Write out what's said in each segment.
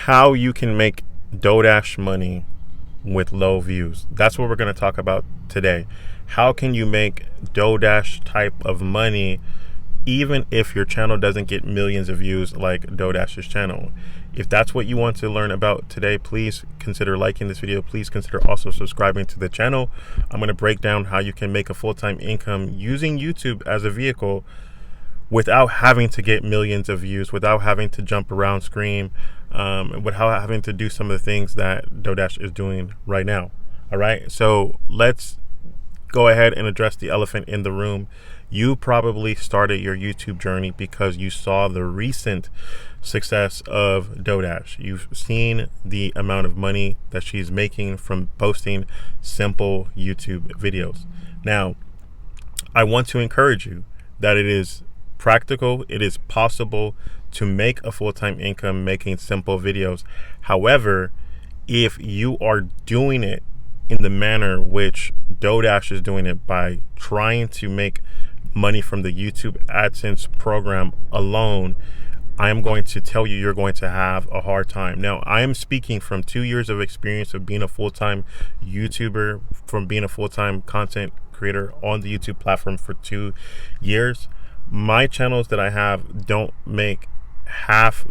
how you can make DoorDash money with low views. That's what we're going to talk about today. How can you make DoorDash type of money even if your channel doesn't get millions of views like DoorDash's channel? If that's what you want to learn about today, please consider liking this video. Please consider also subscribing to the channel. I'm going to break down how you can make a full-time income using YouTube as a vehicle without having to get millions of views, without having to jump around, scream, without having to do some of the things that DoorDash is doing right now. All right, so let's go ahead and address the elephant in the room. You probably started your YouTube journey because you saw the recent success of DoorDash. You've seen the amount of money that she's making from posting simple YouTube videos. Now, I want to encourage you that it is practical, it is possible to make a full-time income making simple videos. However, if you are doing it in the manner which DoorDash is doing it, by trying to make money from the YouTube AdSense program alone, I am going to tell you you're going to have a hard time. Now, I am speaking from 2 years of experience of being a full-time YouTuber, from being a full-time content creator on the YouTube platform for 2 years. My channels that I have don't get half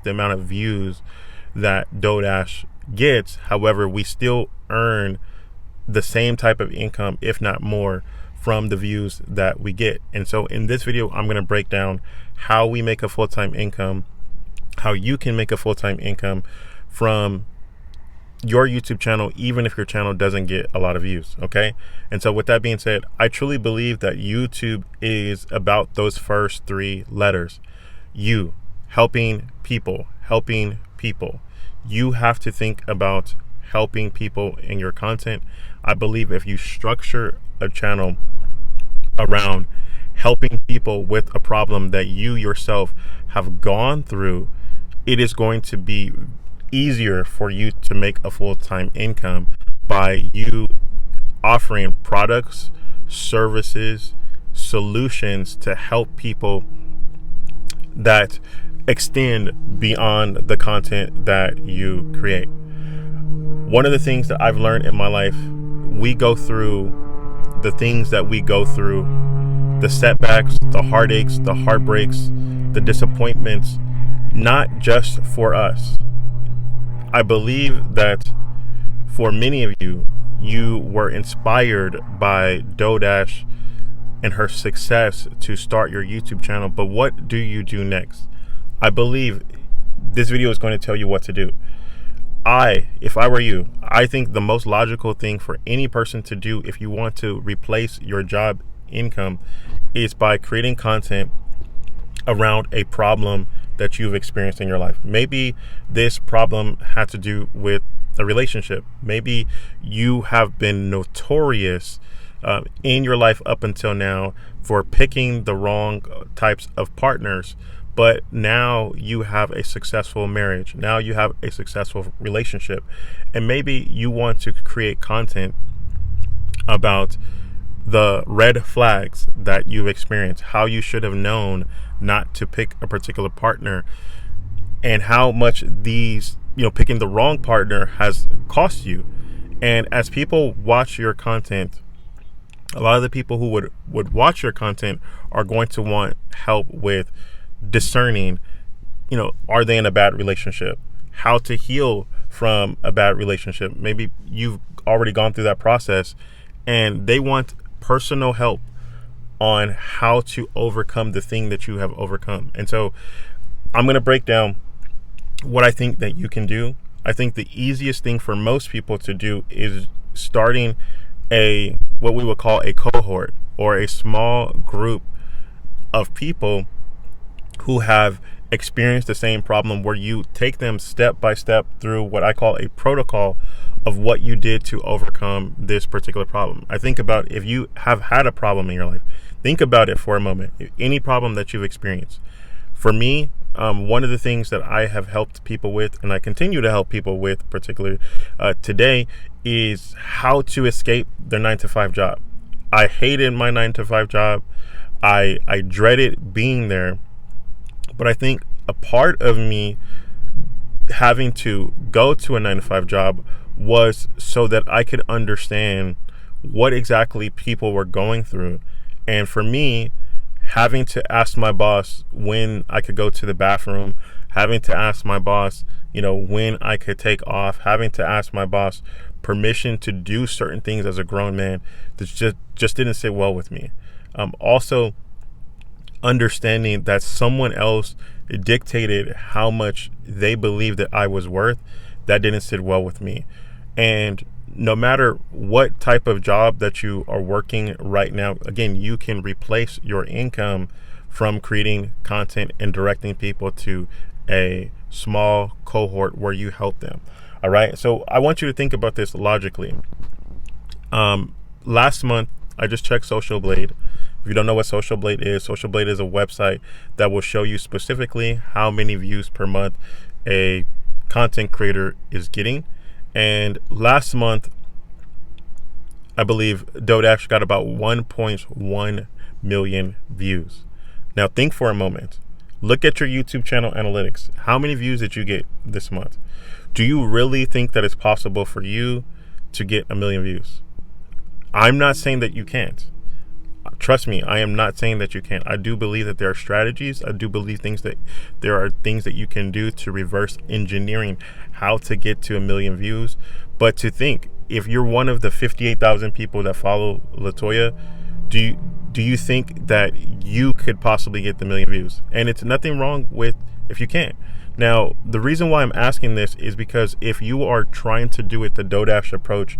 the amount of views that DoorDash gets. However, we still earn the same type of income, if not more, from the views that we get. And so in this video, I'm going to break down how we make a full-time income, how you can make a full-time income from your YouTube channel, even if your channel doesn't get a lot of views. Okay. And so with that being said, I truly believe that YouTube is about those first 3 letters. You, helping people. You have to think about helping people in your content. I believe if you structure a channel around helping people with a problem that you yourself have gone through, it is going to be easier for you to make a full-time income by you offering products, services, solutions to help people that extend beyond the content that you create. One of the things that I've learned in my life, we go through the things that we go through, the setbacks, the heartaches, the heartbreaks, the disappointments, not just for us. I believe that for many of you, you were inspired by DoorDash and her success to start your YouTube channel. But what do you do next? I believe this video is going to tell you what to do. If I were you, I think the most logical thing for any person to do if you want to replace your job income is by creating content around a problem that you've experienced in your life. Maybe this problem had to do with a relationship. Maybe you have been notorious in your life up until now for picking the wrong types of partners, but now you have a successful marriage. Now you have a successful relationship. And maybe you want to create content about the red flags that you've experienced, how you should have known not to pick a particular partner, and how much picking the wrong partner has cost you. And as people watch your content, a lot of the people who would watch your content are going to want help with discerning, are they in a bad relationship? How to heal from a bad relationship. Maybe you've already gone through that process and they want personal help on how to overcome the thing that you have overcome. And so I'm going to break down what I think that you can do. I think the easiest thing for most people to do is starting what we would call a cohort, or a small group of people who have experienced the same problem, where you take them step by step through what I call a protocol of what you did to overcome this particular problem. I think about, if you have had a problem in your life, think about it for a moment. Any problem that you've experienced. For me, one of the things that I have helped people with, and I continue to help people with particularly today, is how to escape their 9-to-5 job. I hated my 9-to-5 job. I dreaded being there. But I think a part of me having to go to a 9 to 5 job was so that I could understand what exactly people were going through. And for me, having to ask my boss when I could go to the bathroom, having to ask my boss, when I could take off, having to ask my boss permission to do certain things as a grown man, that just didn't sit well with me. Also, understanding that someone else dictated how much they believed that I was worth, that didn't sit well with me. And no matter what type of job that you are working right now, again, you can replace your income from creating content and directing people to a small cohort where you help them. All right. So I want you to think about this logically. Last month, I just checked Social Blade. If you don't know what Social Blade is a website that will show you specifically how many views per month a content creator is getting. And last month, I believe Dodash got about 1.1 million views. Now think for a moment. Look at your YouTube channel analytics. How many views did you get this month? Do you really think that it's possible for you to get 1 million views? I'm not saying that you can't. Trust me, I am not saying that you can't. I do believe that there are strategies. I do believe there are things that you can do to reverse engineering how to get to 1 million views. But to think, if you're one of the 58,000 people that follow Latoya, do you think that you could possibly get the 1 million views? And it's nothing wrong with if you can't. Now, the reason why I'm asking this is because if you are trying to do it the Dodash approach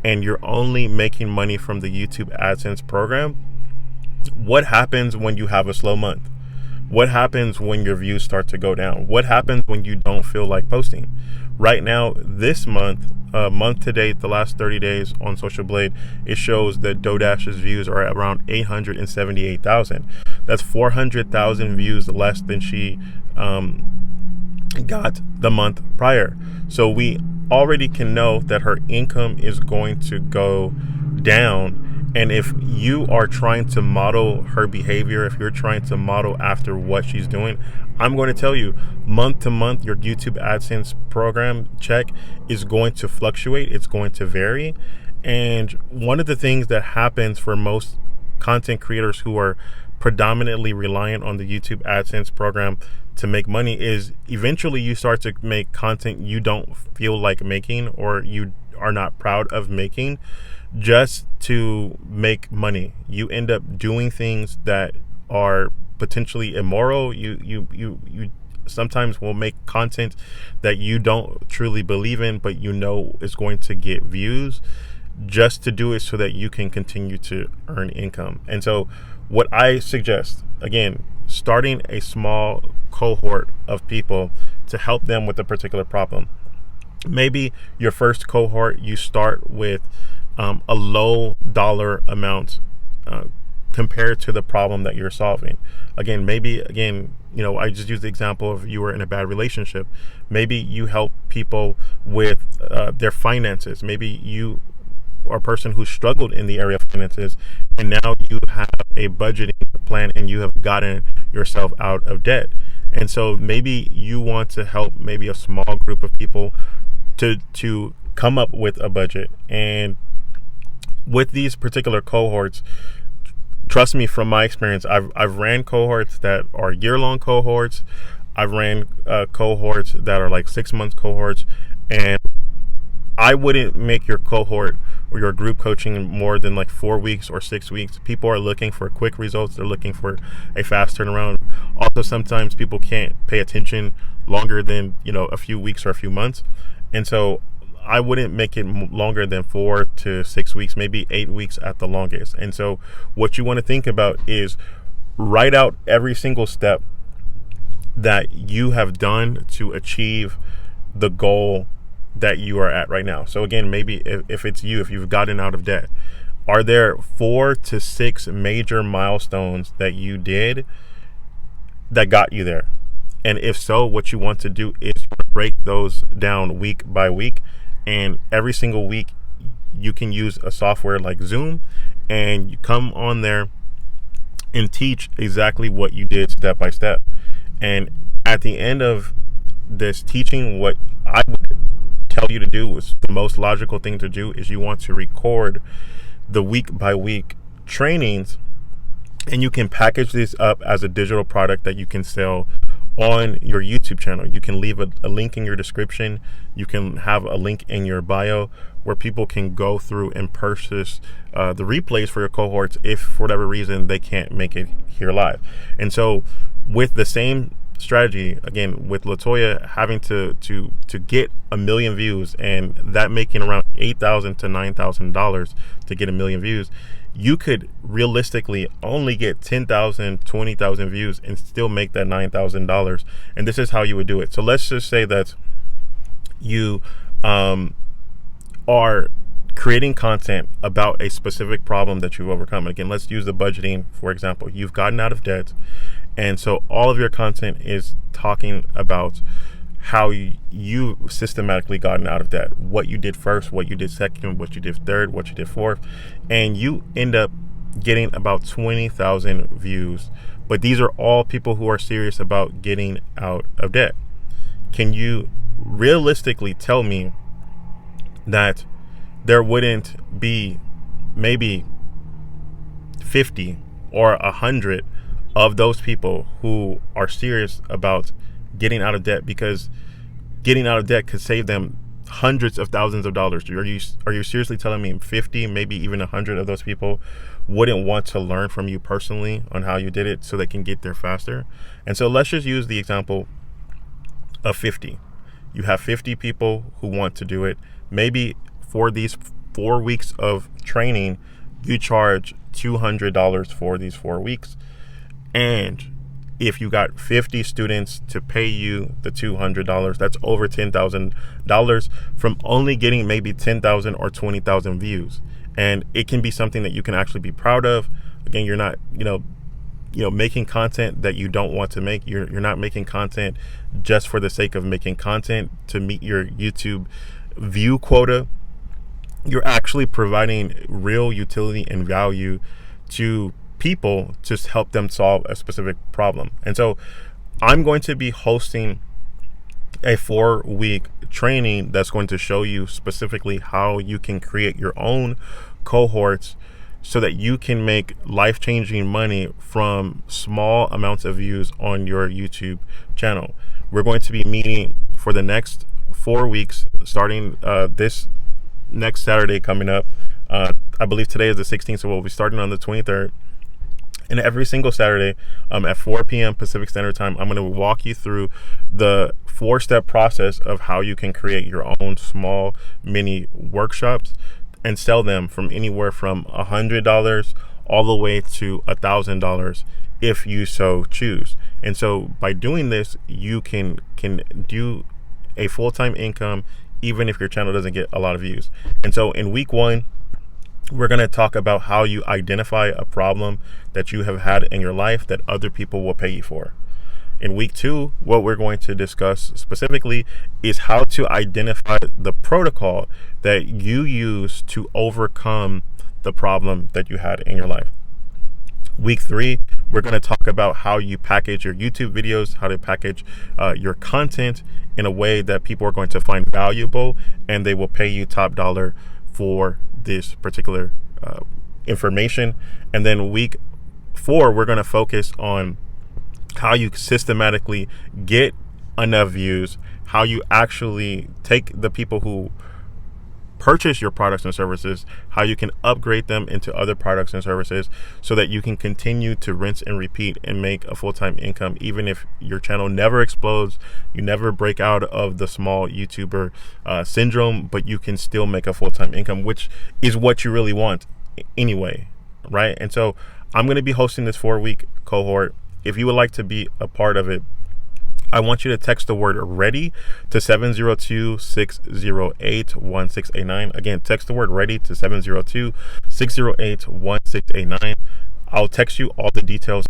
and you're only making money from the YouTube AdSense program, what happens when you have a slow month? What happens when your views start to go down? What happens when you don't feel like posting? Right now, this month to date, the last 30 days on Social Blade, it shows that Dodash's views are at around 878,000. That's 400,000 views less than she got the month prior. So we already can know that her income is going to go down. And if you are trying to model her behavior, if you're trying to model after what she's doing, I'm going to tell you, month to month, your YouTube AdSense program check is going to fluctuate. It's going to vary. And one of the things that happens for most content creators who are predominantly reliant on the YouTube AdSense program to make money is eventually you start to make content you don't feel like making or you are not proud of making just to make money. You end up doing things that are potentially immoral. You sometimes will make content that you don't truly believe in, but is going to get views just to do it so that you can continue to earn income. And so what I suggest, again, starting a small cohort of people to help them with a particular problem. Maybe your first cohort, you start with a low dollar amount compared to the problem that you're solving. Again, I just used the example of you were in a bad relationship. Maybe you help people with their finances. Maybe you are a person who struggled in the area of finances, and now you have a budgeting plan and you have gotten yourself out of debt. And so maybe you want to help maybe a small group of people to come up with a budget. And with these particular cohorts, trust me, from my experience, I've ran cohorts that are year-long cohorts. I've ran cohorts that are like 6-month cohorts, and I wouldn't make your cohort or your group coaching more than like 4 weeks or 6 weeks. People are looking for quick results. They're looking for a fast turnaround. Also, sometimes people can't pay attention longer than, a few weeks or a few months. And so I wouldn't make it longer than 4 to 6 weeks, maybe 8 weeks at the longest. And so what you want to think about is write out every single step that you have done to achieve the goal that you are at right now. So again, maybe if it's if you've gotten out of debt, are there 4 to 6 major milestones that you did that got you there? And if so, what you want to do is break those down week by week. And every single week you can use a software like Zoom, and you come on there and teach exactly what you did step by step. And at the end of this teaching, what I would tell you to do is the most logical thing to do is you want to record the week by week trainings, and you can package this up as a digital product that you can sell on your YouTube channel. You can leave a link in your description. You can have a link in your bio where people can go through and purchase the replays for your cohorts if for whatever reason they can't make it here live. And so with the same strategy, again, with Latoya having to get 1 million views and that making around $8,000 to $9,000 to get 1 million views, you could realistically only get 10,000, 20,000 views and still make that $9,000. And this is how you would do it. So let's just say that you are creating content about a specific problem that you've overcome. Again, let's use the budgeting, for example. You've gotten out of debt, and so all of your content is talking about how you systematically gotten out of debt, what you did first, what you did second, what you did third, what you did fourth, and you end up getting about 20,000 views. But these are all people who are serious about getting out of debt. Can you realistically tell me that there wouldn't be maybe 50 or 100 of those people who are serious about getting out of debt, because getting out of debt could save them hundreds of thousands of dollars? Are you seriously telling me 50, maybe even 100 of those people wouldn't want to learn from you personally on how you did it so they can get there faster? And so let's just use the example of 50. You have 50 people who want to do it. Maybe for these 4 weeks of training, you charge $200 for these 4 weeks. And if you got 50 students to pay you the $200, that's over $10,000 from only getting maybe 10,000 or 20,000 views. And it can be something that you can actually be proud of. Again, you're not, making content that you don't want to make. You're not making content just for the sake of making content to meet your YouTube view quota. You're actually providing real utility and value to people to help them solve a specific problem. And so I'm going to be hosting a 4-week training that's going to show you specifically how you can create your own cohorts so that you can make life-changing money from small amounts of views on your YouTube channel. We're going to be meeting for the next 4 weeks, starting this next Saturday coming up. I believe today is the 16th, so we'll be starting on the 23rd. And every single Saturday at 4 p.m. Pacific Standard Time, I'm going to walk you through the 4-step process of how you can create your own small mini workshops and sell them from anywhere from $100 all the way to $1,000 if you so choose. And so by doing this, you can do a full-time income even if your channel doesn't get a lot of views. And so in week 1, we're going to talk about how you identify a problem that you have had in your life that other people will pay you for. In week 2, what we're going to discuss specifically is how to identify the protocol that you use to overcome the problem that you had in your life. Week 3, we're going to talk about how you package your YouTube videos, how to package your content in a way that people are going to find valuable and they will pay you top dollar for this particular information. And then week 4, we're going to focus on how you systematically get enough views, how you actually take the people who purchase your products and services, how you can upgrade them into other products and services so that you can continue to rinse and repeat and make a full-time income. Even if your channel never explodes, you never break out of the small YouTuber syndrome, but you can still make a full-time income, which is what you really want anyway, right? And so I'm going to be hosting this 4-week cohort. If you would like to be a part of it, I want you to text the word READY to 702-608-1689. Again, text the word READY to 702-608-1689. I'll text you all the details